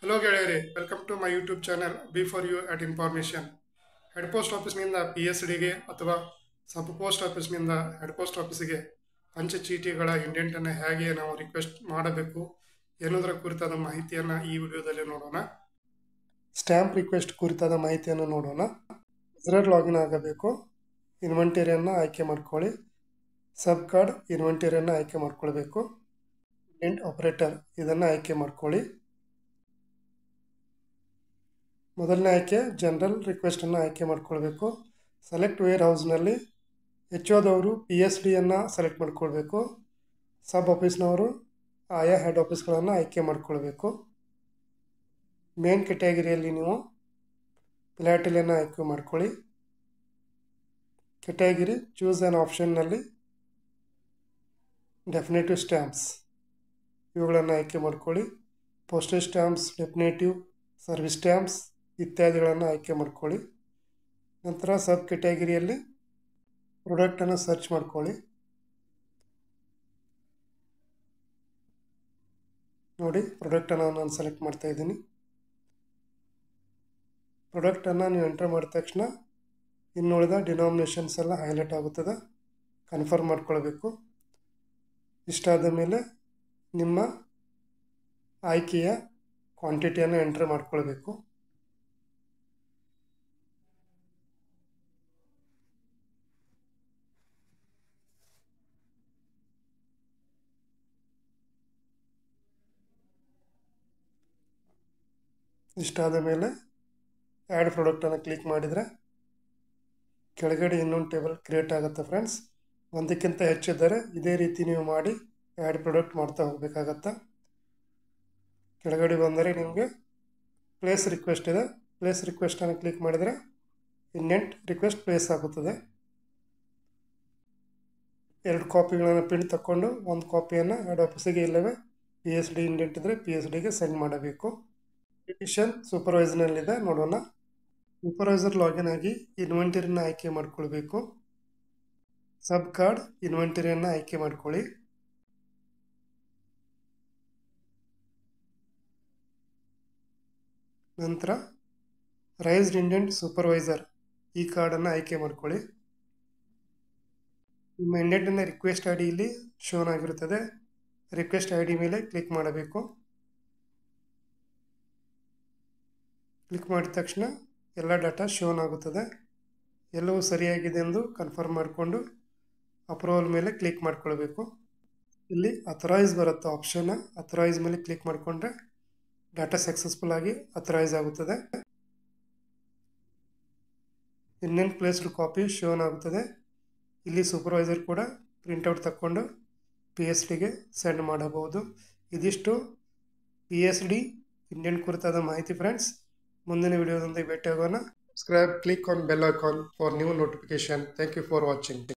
Hello ಗೆಳೆಯರಿ, welcome to my YouTube channel B for you at information. Head post ಆಫೀಸ್ನಿಂದ PSDಗೆ ಅಥವಾ sub post ಆಫೀಸ್ನಿಂದ ಹೆಡ್ ಪೋಸ್ಟ್ ಆಫೀಸಿಗೆ ಅಂಚೆ ಚೀಟಿಗಳ ಇಂಡೆಂಟನ್ನು ಹೇಗೆ ನಾವು ರಿಕ್ವೆಸ್ಟ್ ಮಾಡಬೇಕು ಎನ್ನುವುದರ ಕುರಿತಾದ ಮಾಹಿತಿಯನ್ನು ಈ ವಿಡಿಯೋದಲ್ಲಿ ನೋಡೋಣ. ಸ್ಟ್ಯಾಂಪ್ ರಿಕ್ವೆಸ್ಟ್ ಕುರಿತಾದ ಮಾಹಿತಿಯನ್ನು ನೋಡೋಣ. ಯೂಸರ್ ಲಾಗಿನ್ ಆಗಬೇಕು. ಇನ್ವೆಂಟರಿಯನ್ನು ಆಯ್ಕೆ ಮಾಡ್ಕೊಳ್ಳಿ. ಸಬ್ ಕಾರ್ಡ್ ಇನ್ವೆಂಟರಿಯನ್ನು ಆಯ್ಕೆ ಮಾಡ್ಕೊಳ್ಬೇಕು. ಇಂಡೆಂಟ್ ಆಪರೇಟರ್ ಇದನ್ನು ಆಯ್ಕೆ ಮಾಡ್ಕೊಳ್ಳಿ. ಮೊದಲನೇ ಆಯ್ಕೆ ಜನರಲ್ ರಿಕ್ವೆಸ್ಟನ್ನು ಆಯ್ಕೆ ಮಾಡ್ಕೊಳ್ಬೇಕು. ಸೆಲೆಕ್ಟ್ ವೇರ್ ಹೌಸ್ನಲ್ಲಿ ಹೆಚ್ಚೋದವರು PSDಯನ್ನು ಸೆಲೆಕ್ಟ್ ಮಾಡ್ಕೊಳ್ಬೇಕು. ಸಬ್ ಆಫೀಸ್ನವರು ಆಯಾ ಹೆಡ್ ಆಫೀಸ್ಗಳನ್ನು ಆಯ್ಕೆ ಮಾಡ್ಕೊಳ್ಬೇಕು. ಮೇನ್ ಕೆಟಗರಿಯಲ್ಲಿ ನೀವು ಫಿಲಾಟಲಿಯನ್ನು ಆಯ್ಕೆ ಮಾಡ್ಕೊಳ್ಳಿ. Category choose an ಆಪ್ಷನ್ನಲ್ಲಿ definitive stamps ಇವುಗಳನ್ನು ಆಯ್ಕೆ ಮಾಡ್ಕೊಳ್ಳಿ. Postage stamps, definitive, service stamps ಇತ್ಯಾದಿಗಳನ್ನು ಆಯ್ಕೆ ಮಾಡ್ಕೊಳ್ಳಿ. ನಂತರ ಸಬ್ ಕೆಟಗರಿಯಲ್ಲಿ ಪ್ರಾಡಕ್ಟನ್ನು ಸರ್ಚ್ ಮಾಡ್ಕೊಳ್ಳಿ. ನೋಡಿ, ಪ್ರಾಡಕ್ಟನ್ನು ನಾನು ಸೆಲೆಕ್ಟ್ ಮಾಡ್ತಾ ಇದ್ದೀನಿ. ಪ್ರಾಡಕ್ಟನ್ನು ನೀವು ಎಂಟರ್ ಮಾಡಿದ ತಕ್ಷಣ ಇನ್ನುಳಿದ ಡಿನಾಮಿನೇಷನ್ಸ್ ಎಲ್ಲ ಹೈಲೈಟ್ ಆಗುತ್ತದೆ. ಕನ್ಫರ್ಮ್ ಮಾಡ್ಕೊಳ್ಬೇಕು. ಇಷ್ಟಾದ ಮೇಲೆ ನಿಮ್ಮ ಆಯ್ಕೆಯ ಕ್ವಾಂಟಿಟಿಯನ್ನು ಎಂಟರ್ ಮಾಡ್ಕೊಳ್ಬೇಕು. ಇಷ್ಟಾದ ಮೇಲೆ ಆ್ಯಡ್ ಪ್ರಾಡಕ್ಟನ್ನು ಕ್ಲಿಕ್ ಮಾಡಿದರೆ ಕೆಳಗಡೆ ಇನ್ನೊಂದು ಟೇಬಲ್ ಕ್ರಿಯೇಟ್ ಆಗುತ್ತೆ ಫ್ರೆಂಡ್ಸ್. ಒಂದಕ್ಕಿಂತ ಹೆಚ್ಚಿದ್ದರೆ ಇದೇ ರೀತಿ ನೀವು ಮಾಡಿ ಆ್ಯಡ್ ಪ್ರಾಡಕ್ಟ್ ಮಾಡ್ತಾ ಹೋಗಬೇಕಾಗತ್ತೆ. ಕೆಳಗಡೆ ಬಂದರೆ ನಿಮಗೆ ಪ್ಲೇಸ್ ರಿಕ್ವೆಸ್ಟ್ ಇದೆ. ಪ್ಲೇಸ್ ರಿಕ್ವೆಸ್ಟನ್ನು ಕ್ಲಿಕ್ ಮಾಡಿದರೆ ಇಂಡೆಂಟ್ ರಿಕ್ವೆಸ್ಟ್ ಪ್ಲೇಸ್ ಆಗುತ್ತದೆ. 2 ಕಾಪಿಗಳನ್ನು ಪ್ರಿಂಟ್ ತಗೊಂಡು ಒಂದು ಕಾಪಿಯನ್ನು ಹೆಡ್ ಆಫೀಸಿಗೆ ಇಲ್ಲವೇ PSD ಇಂಡೆಂಟ್ ಇದ್ದರೆ PSDಗೆ ಸೆಂಡ್ ಮಾಡಬೇಕು. ಪಿಟಿಷನ್ ಸೂಪರ್ವೈಸರ್ನಲ್ಲಿದೆ, ನೋಡೋಣ. ಸೂಪರ್ವೈಸರ್ ಲಾಗಿನ್ ಆಗಿ ಇನ್ವೆಂಟರಿನ ಆಯ್ಕೆ ಮಾಡ್ಕೊಳ್ಬೇಕು. ಸಬ್ ಕಾರ್ಡ್ ಇನ್ವೆಂಟರಿಯನ್ನು ಆಯ್ಕೆ ಮಾಡ್ಕೊಳ್ಳಿ. ನಂತರ ರೈಸ್ಡ್ ಇಂಡೆಂಟ್ ಸೂಪರ್ವೈಸರ್ ಈ ಕಾರ್ಡನ್ನು ಆಯ್ಕೆ ಮಾಡ್ಕೊಳ್ಳಿ. ನಿಮ್ಮ ಇಂಡೆಂಟನ್ನು ರಿಕ್ವೆಸ್ಟ್ ID ಇಲ್ಲಿ ಶೋನ್ ಆಗಿರುತ್ತದೆ. ರಿಕ್ವೆಸ್ಟ್ ID ಮೇಲೆ ಕ್ಲಿಕ್ ಮಾಡಬೇಕು. ಕ್ಲಿಕ್ ಮಾಡಿದ ತಕ್ಷಣ ಎಲ್ಲ ಡಾಟಾ ಶೋನ್ ಆಗುತ್ತದೆ. ಎಲ್ಲವೂ ಸರಿಯಾಗಿದೆ ಎಂದು ಕನ್ಫರ್ಮ್ ಮಾಡಿಕೊಂಡು ಅಪ್ರೂವಲ್ ಮೇಲೆ ಕ್ಲಿಕ್ ಮಾಡ್ಕೊಳ್ಬೇಕು. ಇಲ್ಲಿ ಅಥರೈಸ್ ಬರುತ್ತೆ ಆಪ್ಷನ್. ಅಥರೈಸ್ ಮೇಲೆ ಕ್ಲಿಕ್ ಮಾಡಿಕೊಂಡ್ರೆ ಡಾಟಾ ಸಕ್ಸಸ್ಫುಲ್ ಆಗಿ ಅಥರೈಸ್ ಆಗುತ್ತದೆ. ಇಂಡೆಂಟ್ ಪ್ಲೇಸ್ಡ್ ಕಾಪಿ ಶೋನ್ ಆಗುತ್ತದೆ. ಇಲ್ಲಿ ಸೂಪರ್ವೈಸರ್ ಕೂಡ ಪ್ರಿಂಟೌಟ್ ತಕ್ಕೊಂಡು PSDಗೆ ಸೆಂಡ್ ಮಾಡಬಹುದು. ಇದಿಷ್ಟು PSD ಇಂಡೆಂಟ್ ಕುರಿತಾದ ಮಾಹಿತಿ ಫ್ರೆಂಡ್ಸ್. ಮುಂದಿನ ವಿಡಿಯೋದೊಂದಿಗೆ ಭೇಟಿಯಾಗೋಣ. Subscribe, click on bell icon for new notification. Thank you for watching.